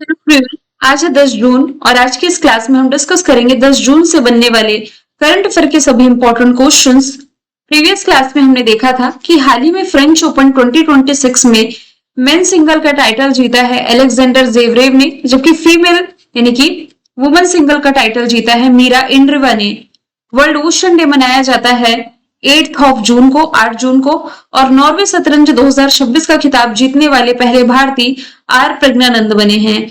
Hello everyone, आज है 10 जून और आज की इस क्लास में हम डिस्कस करेंगे 10 जून से बनने वाले करंट अफेयर के सभी इंपॉर्टेंट क्वेश्चंस। प्रीवियस क्लास में हमने देखा था कि हाल ही में फ्रेंच ओपन 2026 में मेन सिंगल का टाइटल जीता है अलेक्जेंडर जेवरेव ने, जबकि फीमेल यानी कि वुमेन सिंगल का टाइटल जीता है मीरा इंड्रिवा ने। वर्ल्ड ओशन डे मनाया जाता है 8 जून को और नॉर्वे शतरंज 2026 का खिताब जीतने वाले पहले भारतीय आर प्रज्ञानंद बने हैं।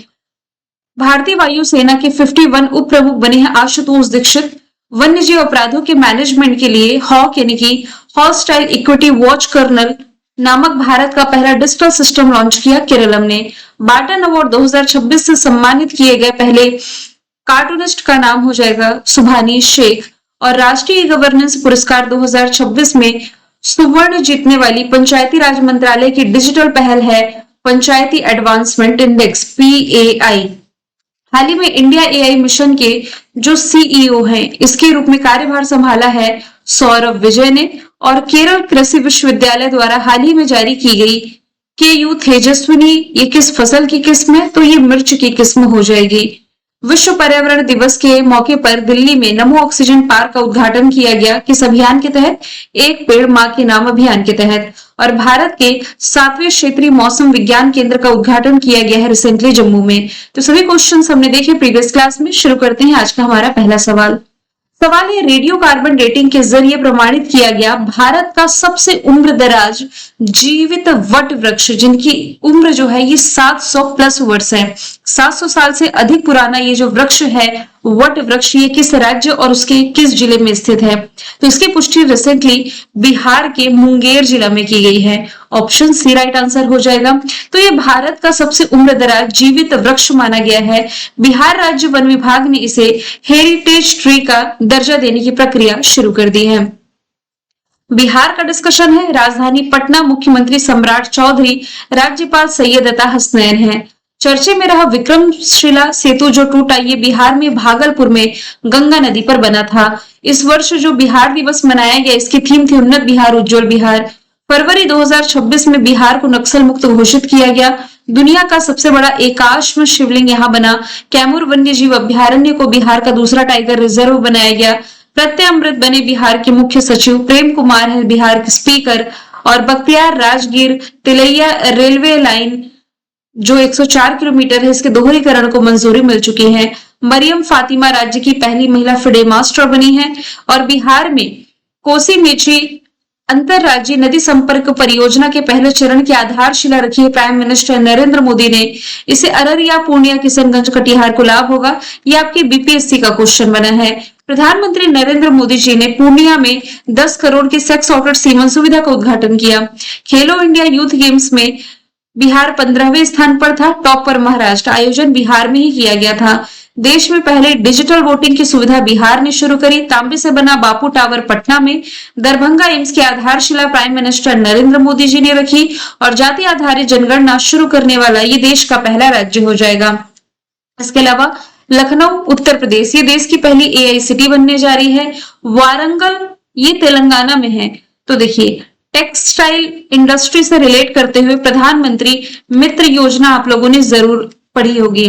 भारतीय वायुसेना के 51 उप प्रमुख बने हैं आशुतोष दीक्षित। वन्यजीव अपराधों के मैनेजमेंट के लिए हॉक यानी कि हॉस्टाइल इक्विटी वॉच कर्नल नामक भारत का पहला डिजिटल सिस्टम लॉन्च किया केरलम ने। बार्टन अवार्ड 2026 से सम्मानित किए गए पहले कार्टूनिस्ट का नाम हो जाएगा सुभानी शेख। और राष्ट्रीय गवर्नेंस पुरस्कार 2026 में सुवर्ण जीतने वाली पंचायती राज मंत्रालय की डिजिटल पहल है पंचायती एडवांसमेंट इंडेक्स PAI। हाल ही में इंडिया AI मिशन के जो CEO हैं, इसके रूप में कार्यभार संभाला है सौरभ विजय ने। और केरल कृषि विश्वविद्यालय द्वारा हाल ही में जारी की गई KU तेजस्विनी, ये किस फसल की किस्म है? तो ये मिर्च की किस्म हो जाएगी। विश्व पर्यावरण दिवस के मौके पर दिल्ली में नमो ऑक्सीजन पार्क का उद्घाटन किया गया किस अभियान के तहत? एक पेड़ मां के नाम अभियान के तहत। और भारत के 7वें क्षेत्रीय मौसम विज्ञान केंद्र का उद्घाटन किया गया है रिसेंटली जम्मू में। तो सभी क्वेश्चंस हमने देखे प्रीवियस क्लास में। शुरू करते हैं आज का हमारा पहला सवाल। सवाल है, रेडियो कार्बन डेटिंग के जरिए प्रमाणित किया गया भारत का सबसे उम्र दराज जीवित वट वृक्ष, जिनकी उम्र जो है ये 700 प्लस वर्ष है। 700 साल से अधिक पुराना ये जो वृक्ष है वट वृक्ष, ये किस राज्य और उसके किस जिले में स्थित है? तो इसकी पुष्टि रिसेंटली बिहार के मुंगेर जिला में की गई है। ऑप्शन सी राइट आंसर हो जाएगा। तो ये भारत का सबसे उम्रदराज जीवित वृक्ष माना गया है। बिहार राज्य वन विभाग ने इसे हेरिटेज ट्री का दर्जा देने की प्रक्रिया शुरू कर दी है। बिहार का डिस्कशन है। राजधानी पटना, मुख्यमंत्री सम्राट चौधरी, राज्यपाल सैयद अता हसनैन है। चर्चे में रहा विक्रमशिला सेतु जो टूटा, ये बिहार में भागलपुर में गंगा नदी पर बना था। इस वर्ष जो बिहार दिवस मनाया गया, इसकी थीम थी उन्नत बिहार उज्जवल बिहार। फरवरी 2026 में बिहार को नक्सल मुक्त घोषित किया गया। दुनिया का सबसे बड़ा एकाश्म शिवलिंग यहाँ बना। कैमूर वन्य जीव अभ्यारण्य को बिहार का दूसरा टाइगर रिजर्व बनाया गया। प्रत्यमृत बने बिहार के मुख्य सचिव। प्रेम कुमार है बिहार के स्पीकर। और बख्तियार राजगीर तिलैया रेलवे लाइन जो 104 किलोमीटर है, इसके दोहरीकरण को मंजूरी मिल चुकी है। मरियम फातिमा राज्य की पहली महिला फिडे मास्टर बनी है। और बिहार में कोसी मेची अंतरराज्यीय नदी संपर्क परियोजना के पहले चरण की आधारशिला रखी है प्राइम मिनिस्टर नरेंद्र मोदी ने। इसे अररिया, पूर्णिया, किशनगंज, कटिहार को लाभ होगा। ये आपके BPSC का क्वेश्चन बना है। प्रधानमंत्री नरेंद्र मोदी जी ने पूर्णिया में 10 करोड़ की सेक्स ऑफर सीमन सुविधा का उद्घाटन किया। खेलो इंडिया यूथ गेम्स में बिहार 15वें स्थान पर था। टॉप पर महाराष्ट्र। आयोजन बिहार में ही किया गया था। देश में पहले डिजिटल वोटिंग की सुविधा बिहार ने शुरू करी। तांबे से बना बापू टावर पटना में। दरभंगा एम्स की आधारशिला प्राइम मिनिस्टर नरेंद्र मोदी जी ने रखी। और जाति आधारित जनगणना शुरू करने वाला ये देश का पहला राज्य हो जाएगा। इसके अलावा लखनऊ उत्तर प्रदेश, ये देश की पहली AI सिटी बनने जा रही है। वारंगल ये तेलंगाना में है। तो देखिए, टेक्सटाइल इंडस्ट्री से रिलेट करते हुए प्रधानमंत्री मित्र योजना आप लोगों ने जरूर पढ़ी होगी।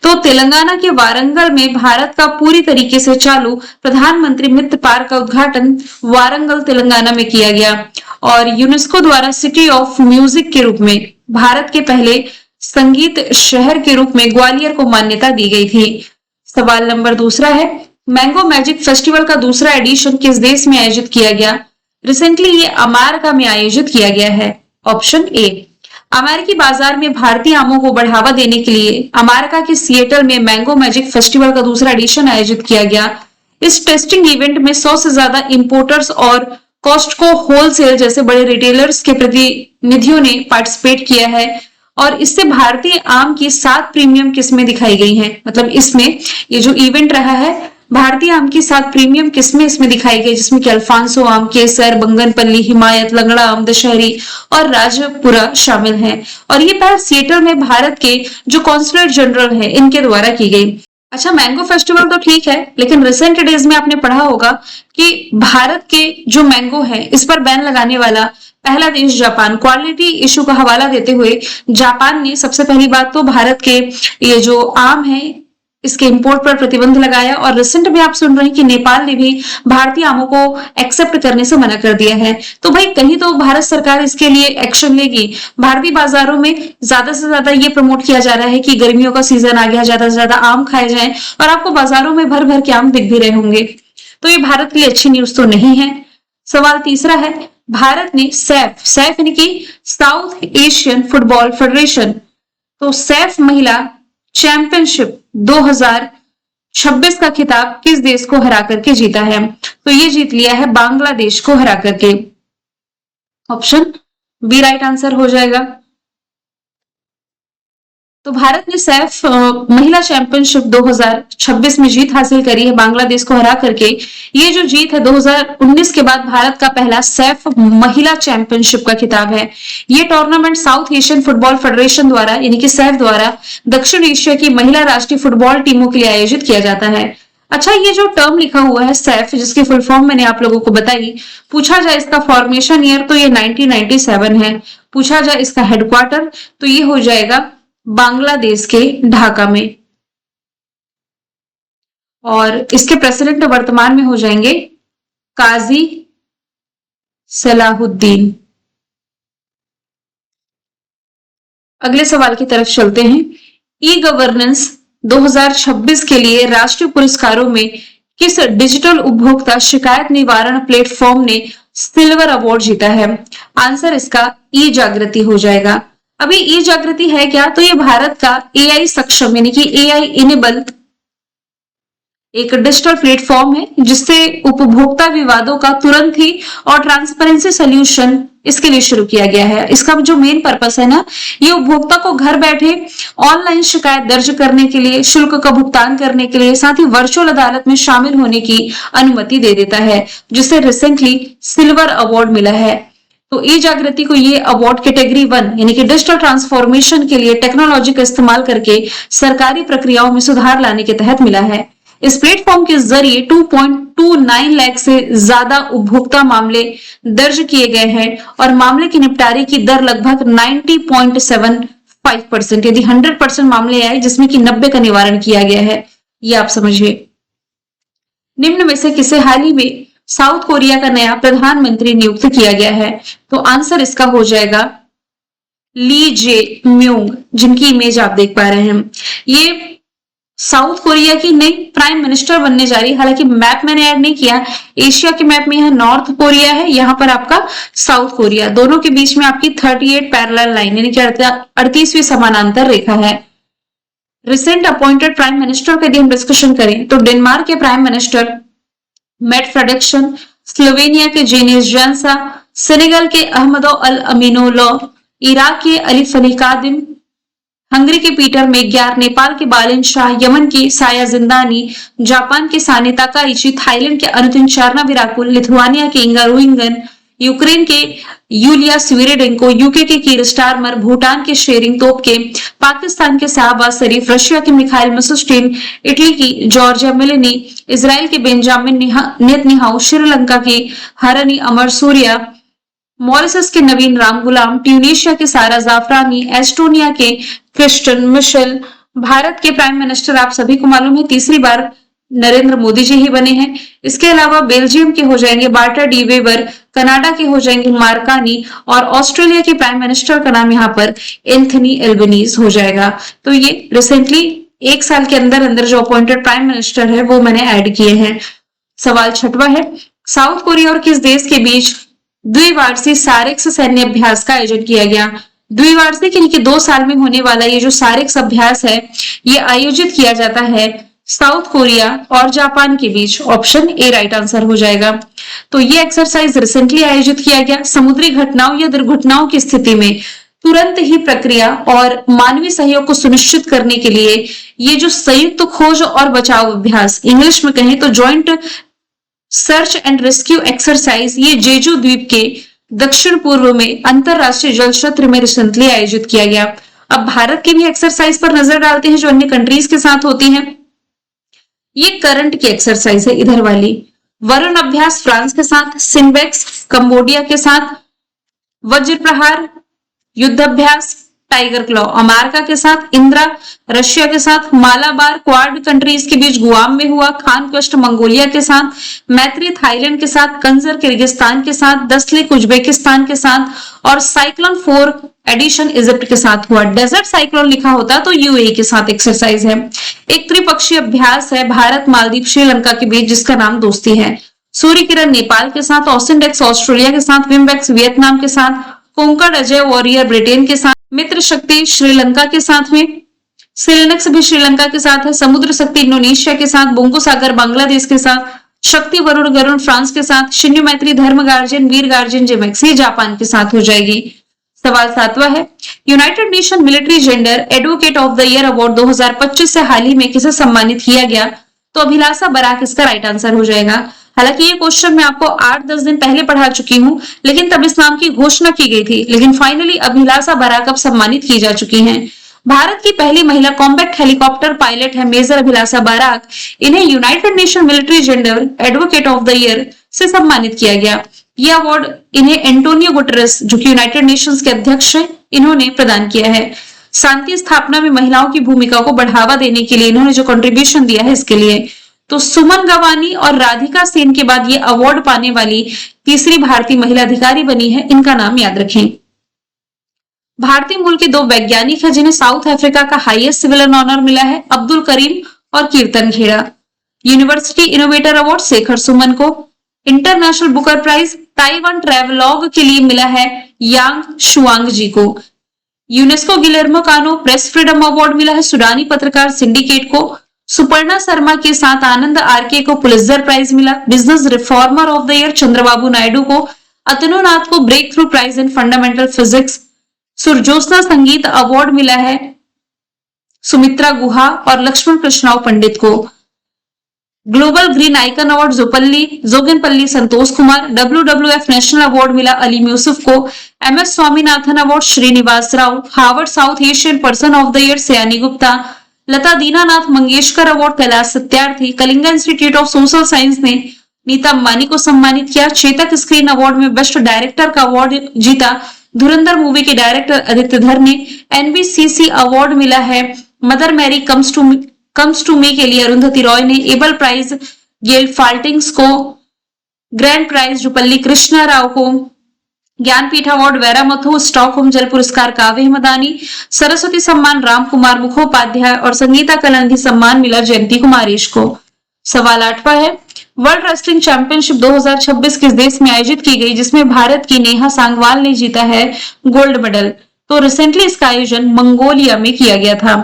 तो तेलंगाना के वारंगल में भारत का पूरी तरीके से चालू प्रधानमंत्री मित्र पार्क का उद्घाटन वारंगल तेलंगाना में किया गया। और यूनेस्को द्वारा सिटी ऑफ म्यूजिक के रूप में, भारत के पहले संगीत शहर के रूप में ग्वालियर को मान्यता दी गई थी। सवाल नंबर दूसरा है, मैंगो मैजिक फेस्टिवल का दूसरा एडिशन किस देश में आयोजित किया गया? रिसेंटली ये अमेरिका में आयोजित किया गया है। Option A. अमेरिकी बाजार में भारतीय आमों को बढ़ावा देने के लिए अमेरिका के सिएटल में मैंगो मैजिक फेस्टिवल का दूसरा एडिशन आयोजित किया गया। इस टेस्टिंग इवेंट में 100 से ज्यादा इंपोर्टर्स और कॉस्टको होलसेल जैसे बड़े रिटेलर्स के प्रतिनिधियों ने पार्टिसिपेट किया है। और इससे भारतीय आम की 7 प्रीमियम किस्में दिखाई गई हैं। मतलब इसमें ये जो इवेंट रहा है, भारतीय आम की 7 प्रीमियम किस्में इसमें दिखाई गई, जिसमें कि अल्फांसो आम, केसर, बंगनपल्ली, हिमायत, लंगड़ा आम, दशहरी और राजपुरा शामिल हैं। और ये पहल सिएटल में भारत के जो कॉन्सुलेट जनरल है इनके द्वारा की गई। अच्छा, मैंगो फेस्टिवल तो ठीक है, लेकिन रिसेंट डेज में आपने पढ़ा होगा कि भारत के जो मैंगो है इस पर बैन लगाने वाला पहला देश जापान। क्वालिटी इशू का हवाला देते हुए जापान ने सबसे पहली बात तो भारत के ये जो आम है इसके इंपोर्ट पर प्रतिबंध लगाया, और रिसेंट में आप सुन रहे हैं कि नेपाल ने भी भारतीय आमों को एक्सेप्ट करने से मना कर दिया है। तो भाई कहीं तो भारत सरकार इसके लिए एक्शन लेगी। भारतीय बाजारों में ज्यादा से ज्यादा ये प्रमोट किया जा रहा है कि गर्मियों का सीजन आ गया, ज्यादा से ज्यादा आम खाए जाएं, और आपको बाजारों में भर भर के आम दिख भी रहे होंगे। तो ये भारत के लिए अच्छी न्यूज तो नहीं है। सवाल तीसरा है, भारत ने सैफ यानी कि साउथ एशियन फुटबॉल फेडरेशन, तो सैफ महिला चैंपियनशिप 2026 का खिताब किस देश को हरा करके जीता है? तो ये जीत लिया है बांग्लादेश को हरा करके। ऑप्शन बी राइट आंसर हो जाएगा। तो भारत ने सैफ महिला चैंपियनशिप 2026 में जीत हासिल करी है बांग्लादेश को हरा करके। ये जो जीत है 2019 के बाद भारत का पहला सैफ महिला चैंपियनशिप का खिताब है। ये tournament south Asian football federation द्वारा यानी कि सैफ द्वारा दक्षिण एशिया की महिला राष्ट्रीय फुटबॉल टीमों के लिए आयोजित किया जाता है। अच्छा, ये जो टर्म लिखा हुआ है सैफ, जिसकी फुल फॉर्म मैंने आप लोगों को बताई, पूछा जाए इसका फॉर्मेशन ईयर तो ये 1997 है। पूछा जाए इसका हेडक्वार्टर तो ये हो जाएगा बांग्लादेश के ढाका में, और इसके प्रेसिडेंट वर्तमान में हो जाएंगे काजी सलाहुद्दीन। अगले सवाल की तरफ चलते हैं। ई गवर्नेंस 2026 के लिए राष्ट्रीय पुरस्कारों में किस डिजिटल उपभोक्ता शिकायत निवारण प्लेटफॉर्म ने सिल्वर अवार्ड जीता है? आंसर इसका ई जागृति हो जाएगा। अभी ई जागृति है क्या? तो ये भारत का एआई सक्षम यानी कि एआई इनेबल एक डिजिटल प्लेटफॉर्म है, जिससे उपभोक्ता विवादों का तुरंत ही और ट्रांसपेरेंसी सोल्यूशन इसके लिए शुरू किया गया है। इसका जो मेन पर्पस है ना, ये उपभोक्ता को घर बैठे ऑनलाइन शिकायत दर्ज करने के लिए, शुल्क का भुगतान करने के लिए, साथ ही वर्चुअल अदालत में शामिल होने की अनुमति दे देता है, जिसे रिसेंटली सिल्वर अवार्ड मिला है। तो ई जागृति को ये अवार्ड कैटेगरी 1 यानी कि डिजिटल ट्रांसफॉर्मेशन के लिए टेक्नोलॉजी का इस्तेमाल करके सरकारी प्रक्रियाओं में सुधार लाने के तहत मिला है। इस प्लेटफॉर्म के जरिए 2.29 लाख से ज्यादा उपभोक्ता मामले दर्ज किए गए हैं, और मामले के निपटारे की दर लगभग 90.75%, यदि 100% मामले आए जिसमें कि 90 का निवारण किया गया है, ये आप समझिए। निम्न में से किसे हाल ही में साउथ कोरिया का नया प्रधानमंत्री नियुक्त किया गया है? तो आंसर इसका हो जाएगा ली जे म्यूंग, जिनकी इमेज आप देख पा रहे हैं। ये साउथ कोरिया की नई प्राइम मिनिस्टर बनने जा रही है। हालांकि मैप मैंने ऐड नहीं किया, एशिया के मैप में यहाँ नॉर्थ कोरिया है, यहाँ पर आपका साउथ कोरिया, दोनों के बीच में आपकी 38 पैरेलल लाइन यानी कि 38वीं समानांतर रेखा है। रिसेंट अपॉइंटेड प्राइम मिनिस्टर पे यदि हम डिस्कशन करें तो डेनमार्क के prime minister Mette Frederiksen, Slovenia के जेनिस जानसा, सेनेगल के अहमदो अल अमीनोलो, इराक के अलिफ अली कादिम, हंगरी के पीटर मेग्यार, नेपाल के बालिन शाह, यमन की साया जिंदानी, जापान के साने ताकाइची, थाईलैंड के अनुतिन चारना विराकुल, लिथुआनिया के इंगा रोइंगन, यूक्रेन के यूलिया स्वीरेडेंको, यूके के कीर स्टारमर, भूटान के शेरिंग तोपके, पाकिस्तान के शाहबाज शरीफ, रशिया के मिखाइल मिशुस्टिन, इटली की जॉर्जिया मेलेनी, इजराइल के बेंजामिन नेतन्याहू, श्रीलंका की हरनी अमर सूर्या, मॉरिशस के नवीन राम गुलाम, ट्यूनीशिया के सारा जाफरानी, एस्टोनिया के क्रिस्टन मिशेल। भारत के प्राइम मिनिस्टर आप सभी को मालूम है तीसरी बार नरेंद्र मोदी जी ही बने हैं। इसके अलावा बेल्जियम के हो जाएंगे बार्टा डी वेबर, कनाडा के हो जाएंगे मार्कानी, और ऑस्ट्रेलिया के प्राइम मिनिस्टर का नाम यहाँ पर एंथनी एल्बनीज हो जाएगा। तो ये रिसेंटली 1 साल के अंदर अंदर जो अपॉइंटेड प्राइम मिनिस्टर है वो मैंने ऐड किए हैं। सवाल 6वां है, साउथ कोरिया और किस देश के बीच द्विवार्षिक सारेक्स सैन्य अभ्यास का आयोजन किया गया? द्विवार्षिक यानी कि 2 साल में होने वाला ये जो सारेक्स अभ्यास है ये आयोजित किया जाता है साउथ कोरिया और जापान के बीच। ऑप्शन ए राइट आंसर हो जाएगा। तो ये एक्सरसाइज रिसेंटली आयोजित किया गया। समुद्री घटनाओं या दुर्घटनाओं की स्थिति में तुरंत ही प्रक्रिया और मानवीय सहयोग को सुनिश्चित करने के लिए ये जो संयुक्त खोज और बचाव अभ्यास, इंग्लिश में कहें तो joint search and rescue exercise, ये जेजू द्वीप के दक्षिण पूर्व में अंतरराष्ट्रीय जल क्षेत्र में रिसेंटली आयोजित किया गया। अब भारत की भी एक्सरसाइज पर नजर डालते हैं जो अन्य कंट्रीज के साथ होती हैं। ये करंट की एक्सरसाइज है इधर वाली। वरुण अभ्यास फ्रांस के साथ, सिम्बेक्स कंबोडिया के साथ, वज्र प्रहार, युद्धाभ्यास, टाइगर क्लॉ अमेरिका के साथ, इंद्रा रशिया के साथ, मालाबार क्वाड कंट्रीज के बीच गुआम में हुआ, खान कष्ट मंगोलिया के साथ, मैत्री थाईलैंड के साथ, कंजर किर्गिस्तान के साथ, दसलिक उज्बेकिस्तान के साथ और साइक्लोन 4 एडिशन इजिप्ट के साथ हुआ। डेजर्ट साइक्लोन लिखा होता तो यूएई के साथ एक्सरसाइज है। एक त्रिपक्षीय अभ्यास है भारत मालदीव श्रीलंका के बीच जिसका नाम दोस्ती है। सूर्य किरण नेपाल के साथ, ऑसिनडेक्स ऑस्ट्रेलिया के साथ, विम्बेक्स वियतनाम के साथ, कोंकण अजय वॉरियर ब्रिटेन के साथ, मित्र शक्ति श्रीलंका के साथ में, सिलेनेक्स भी श्रीलंका के साथ है, समुद्र शक्ति इंडोनेशिया के साथ, बोंगो सागर बांग्लादेश के साथ, शक्ति वरुण गरुण फ्रांस के साथ, शिन्यु मैत्री धर्म गार्जियन वीर गार्जियन जेमेक्स ये जापान के साथ हो जाएगी। सवाल 7वां है, United nation military gender advocate of the year award 2025 से हाल ही में किसे सम्मानित किया गया? तो अभिलाषा बराक इसका राइट आंसर हो जाएगा। हालांकि ये क्वेश्चन मैं आपको 8-10 दिन पहले पढ़ा चुकी हूँ, लेकिन तब इस नाम की घोषणा की गई थी, लेकिन फाइनली अभिलाषा बराक अब सम्मानित की जा चुकी हैं। भारत की पहली महिला कॉम्बैट हेलीकॉप्टर पायलट है मेजर अभिलाषा बराक। इन्हें United nation military gender advocate of the year से सम्मानित किया गया। यह अवार्ड इन्हें एंटोनियो गुटेरेस जो कि यूनाइटेड नेशंस के अध्यक्ष हैं, इन्होंने प्रदान किया है। शांति स्थापना में महिलाओं की भूमिका को बढ़ावा देने के लिए इन्होंने जो कंट्रीब्यूशन दिया है इसके लिए। तो सुमन गवानी और राधिका सेन के बाद ये अवार्ड पाने वाली तीसरी भारतीय महिला अधिकारी बनी है। इनका नाम याद रखें। भारतीय मूल के 2 वैज्ञानिक हैं जिन्हें साउथ अफ्रीका का हाईएस्ट सिविलियन ऑनर मिला है, अब्दुल करीम और Keertan Dheda. University innovator award Shekhar Suman को। International Booker prize Taiwan travelogue के लिए मिला है यांग शुआंग जी को। UNESCO Guillermo Cano press freedom award मिला है सुडानी पत्रकार सिंडिकेट को। सुपर्णा शर्मा के साथ आनंद आरके को पुलित्जर प्राइज मिला। Business reformer of the year Chandrababu Naidu को। अतनु नाथ को breakthrough prize in fundamental physics. Surjyotsna Sangeet award मिला है सुमित्रा गुहा और लक्ष्मण कृष्णराव पंडित को। Global green icon award Joganpalli Santosh Kumar. WWF national award मिला अलीम यूसुफ को। MS Swaminathan award Srinivas Rao. Harvard South Asian person of the year Sayani Gupta. Lata Dinanath Mangeshkar award Kailash Satyarthi. Kalinga institute of social science ने नीता अंबानी को सम्मानित किया। चेतक स्क्रीन अवार्ड में बेस्ट डायरेक्टर का अवार्ड जीता धुरंधर मूवी के डायरेक्टर आदित्य धर ने। NBCC अवार्ड मिला है Mother Mary comes to me के लिए अरुंधति रॉय ने। एबल प्राइज गेल फाल्टिंग्स को। ग्रैंड प्राइज जुपल्ली कृष्णा राव को। ज्ञानपीठ अवार्ड वैरामथु। स्टॉकहोम जल पुरस्कार काव्य मदानी। सरस्वती सम्मान राम कुमार मुखोपाध्याय और संगीता कलंधी सम्मान मिला जयंती कुमारेश को। सवाल 8वां है, वर्ल्ड रेसलिंग चैंपियनशिप 2026 किस देश में आयोजित की गई जिसमें भारत की नेहा सांगवान ने जीता है गोल्ड मेडल? तो रिसेंटली इसका आयोजन मंगोलिया में किया गया था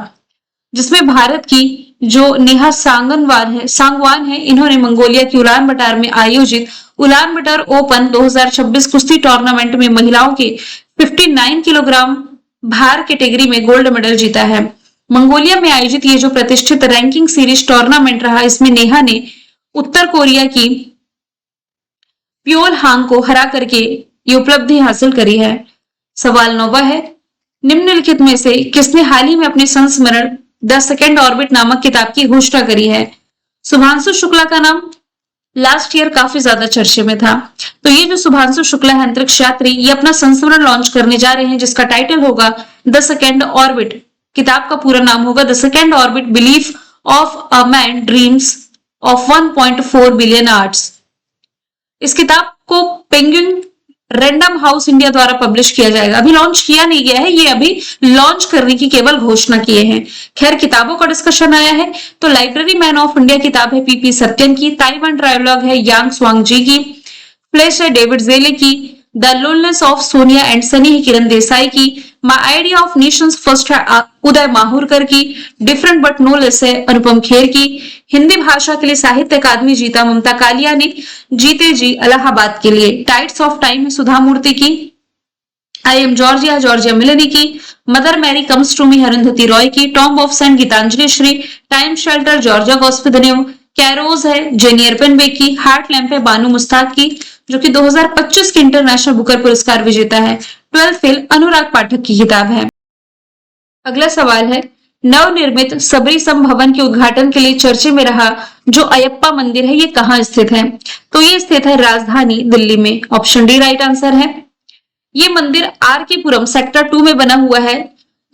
जिसमें भारत की जो नेहा सांगवान है इन्होंने मंगोलिया की उलान बटार में आयोजित उलान बटार ओपन 2026 कुश्ती टूर्नामेंट में महिलाओं के 59 किलोग्राम भार कैटेगरी में गोल्ड मेडल जीता है। मंगोलिया में आयोजित ये जो प्रतिष्ठित रैंकिंग सीरीज टूर्नामेंट रहा इसमें नेहा ने उत्तर कोरिया की प्योल हांग को हरा करके ये उपलब्धि हासिल करी है। सवाल 9वां है, निम्नलिखित में से किसने हाल ही में अपने संस्मरण द सेकेंड ऑर्बिट नामक किताब की घोषणा करी है? शुभांशु शुक्ला का नाम लास्ट ईयर काफी ज्यादा चर्चे में था। तो ये जो शुभांशु शुक्ला है अंतरिक्ष यात्री, ये अपना संस्मरण लॉन्च करने जा रहे हैं जिसका टाइटल होगा द सेकेंड ऑर्बिट। किताब का पूरा नाम होगा the second orbit belief of a man dreams of 1.4 billion arts. इस किताब को पेंगुइन रैंडम हाउस इंडिया द्वारा पब्लिश किया जाएगा। अभी लॉन्च किया नहीं गया है, ये अभी लॉन्च करने की केवल घोषणा किए हैं। खैर किताबों का डिस्कशन आया है तो लाइब्रेरी मैन ऑफ इंडिया किताब है PP सत्यन की। ताइवान ट्रायोलॉग है यांग स्वांग जी की। फ्लैश है डेविड जेले की। The loneliness of Sonia and Sunny है किरण देसाई की। My idea of nations first है उदय माहुरकर की। डिफरेंट बट नो लेस है अनुपम खेर की। हिंदी भाषा के लिए साहित्य अकादमी जीता ममता कालिया ने। जीते जी इलाहाबाद के लिए। टाइट्स ऑफ टाइम है सुधा मूर्ति की। आई एम जॉर्जिया मिलनी की। Mother Mary comes to me Arundhati Roy की। Tomb of sand Geetanjali Shree. Time shelter Georgi Gospodinov. Kairos है जेनियर पेनबेक की। हार्ट लैंप है बानू मुस्ताक की जो कि 2025 के इंटरनेशनल बुकर पुरस्कार विजेता है। 12th फेल अनुराग पाठक की किताब है। अगला सवाल है, नवनिर्मित सबरीसम भवन के उद्घाटन के लिए चर्चे में रहा जो अयप्पा मंदिर है ये कहाँ स्थित है? तो ये स्थित है राजधानी दिल्ली में। ऑप्शन डी राइट आंसर है। ये मंदिर आर के पुरम सेक्टर 2 में बना हुआ है,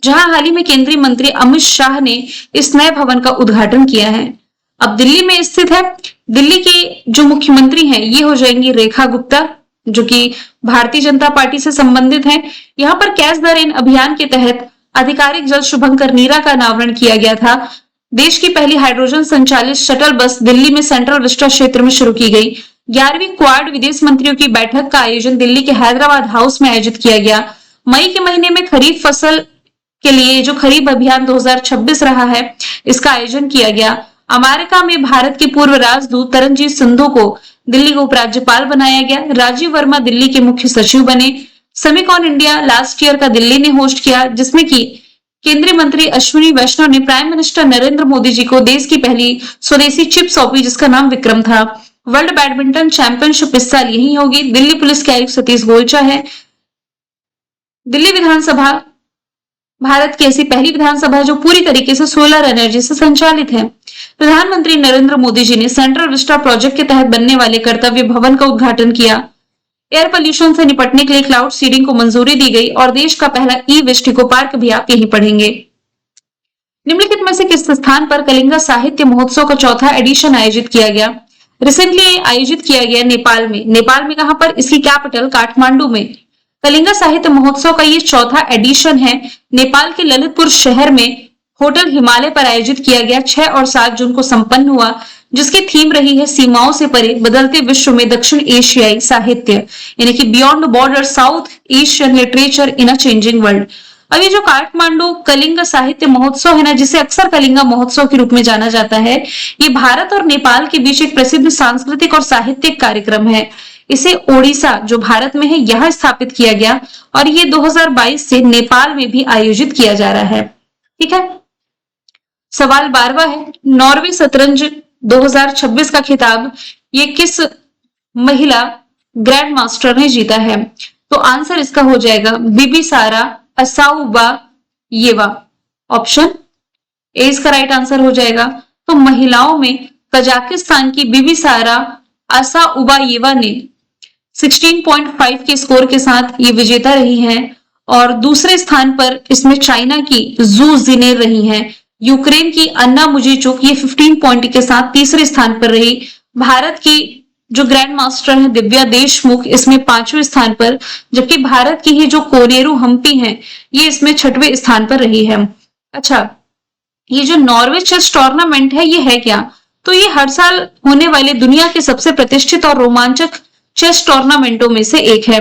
जहां हाल ही में केंद्रीय मंत्री अमित शाह ने इस नए भवन का उद्घाटन किया है। अब दिल्ली में स्थित है। दिल्ली की जो मुख्यमंत्री हैं ये हो जाएंगी रेखा गुप्ता, जो कि भारतीय जनता पार्टी से संबंधित हैं। यहाँ पर कैच द रेन अभियान के तहत आधिकारिक जल शुभंकर नीरा का अनावरण किया गया था। देश की पहली हाइड्रोजन संचालित शटल बस दिल्ली में सेंट्रल विस्टा क्षेत्र में शुरू की गई। 11वीं क्वाड विदेश मंत्रियों की बैठक का आयोजन दिल्ली के हैदराबाद हाउस में आयोजित किया गया। मई के महीने में खरीफ फसल के लिए जो खरीफ अभियान 2026 रहा है, इसका आयोजन किया गया। अमेरिका में भारत के पूर्व राजदूत तरनजीत सिंधु को दिल्ली को उपराज्यपाल बनाया गया। राजीव वर्मा दिल्ली के मुख्य सचिव बने। सेमिकॉन इंडिया लास्ट ईयर का दिल्ली ने होस्ट किया, जिसमें कि केंद्रीय मंत्री अश्विनी वैष्णव ने प्राइम मिनिस्टर नरेंद्र मोदी जी को देश की पहली स्वदेशी चिप सौंपी, जिसका नाम विक्रम था। वर्ल्ड बैडमिंटन चैंपियनशिप इस साल यही होगी। दिल्ली पुलिस के आयुक्त सतीश गोलचा है। दिल्ली विधानसभा भारत की ऐसी पहली विधानसभा है जो पूरी तरीके से सोलर एनर्जी से संचालित है। प्रधानमंत्री नरेंद्र मोदी जी ने सेंट्रल विस्टा प्रोजेक्ट के तहत बनने वाले कर्तव्य भवन का उद्घाटन किया। एयर पोल्यूशन से निपटने के लिए क्लाउड सीडिंग को मंजूरी दी गई और देश का पहला ई वेस्ट इको पार्क भी आप यहीं पढ़ेंगे। निम्नलिखित में से किस स्थान पर कलिंगा साहित्य महोत्सव का चौथा एडिशन आयोजित किया गया? रिसेंटली आयोजित किया गया नेपाल में। नेपाल में कहां पर? इसकी कैपिटल काठमांडू में। कलिंगा साहित्य महोत्सव का ये चौथा एडिशन है। नेपाल के ललितपुर शहर में होटल हिमालय पर आयोजित किया गया। 6 और 7 जून को संपन्न हुआ, जिसकी थीम रही है सीमाओं से परे बदलते विश्व में दक्षिण एशियाई साहित्य, यानी कि beyond border south Asian literature in a changing world. अब ये जो काठमांडू कलिंगा साहित्य महोत्सव है ना, जिसे अक्सर कलिंगा महोत्सव के रूप में जाना जाता है, ये भारत और नेपाल के बीच एक प्रसिद्ध सांस्कृतिक और साहित्यिक कार्यक्रम है। इसे ओडिशा जो भारत में है यहाँ स्थापित किया गया और ये 2022 से नेपाल में भी आयोजित किया जा रहा है। ठीक है। सवाल 12वां है, नॉर्वे शतरंज 2026 का खिताब ये किस महिला ग्रैंड मास्टर ने जीता है? तो आंसर इसका हो जाएगा बिबिसारा असाउबायेवा। ऑप्शन ए इसका राइट आंसर हो जाएगा। तो महिलाओं में कजाकिस्तान की बिबिसारा असाउबायेवा ने 16.5 के स्कोर के साथ ये विजेता रही हैं और दूसरे स्थान पर इसमें चाइना की जू जिनेर रही हैं। यूक्रेन की अन्ना मुजीचुक ये 15 पॉइंट के साथ तीसरे स्थान पर रही। भारत की जो ग्रैंड मास्टर है दिव्या देशमुख इसमें 5वें स्थान पर, जबकि भारत की ही जो कोनेरू हम्पी हैं ये इसमें 6वें स्थान पर रही है। अच्छा, ये जो नॉर्वे चेस टूर्नामेंट है ये है क्या? तो ये हर साल होने वाले दुनिया के सबसे प्रतिष्ठित और रोमांचक चेस टूर्नामेंटों में से एक है।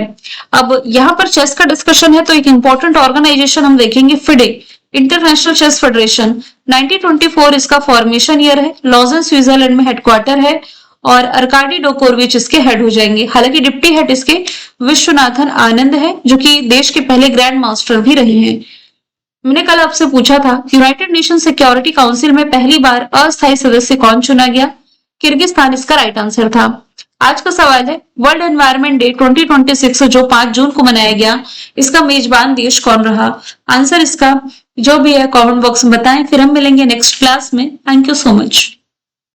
अब यहाँ पर चेस का डिस्कशन है तो एक इंपॉर्टेंट ऑर्गेनाइजेशन हम देखेंगे, फिडे इंटरनेशनल चेस फेडरेशन। 1924 इसका फॉर्मेशन ईयर है। लॉजन स्विट्जरलैंड में हेडक्वार्टर है और अर्काडी डोकोरविच इसके हेड हो जाएंगे। हालांकि डिप्टी हेड इसके विश्वनाथन आनंद है, जो कि देश के पहले ग्रैंड मास्टर भी रहे हैं। मैंने कल आपसे पूछा था यूनाइटेड नेशन सिक्योरिटी काउंसिल में पहली बार अस्थायी सदस्य कौन चुना गया? किर्गिस्तान इसका राइट आंसर था। आज का सवाल है वर्ल्ड एनवायरनमेंट डे 2026 जो 5 जून को मनाया गया, इसका मेजबान देश कौन रहा? आंसर इसका जो भी है कमेंट बॉक्स में बताएं। फिर हम मिलेंगे नेक्स्ट क्लास में। Thank you so much.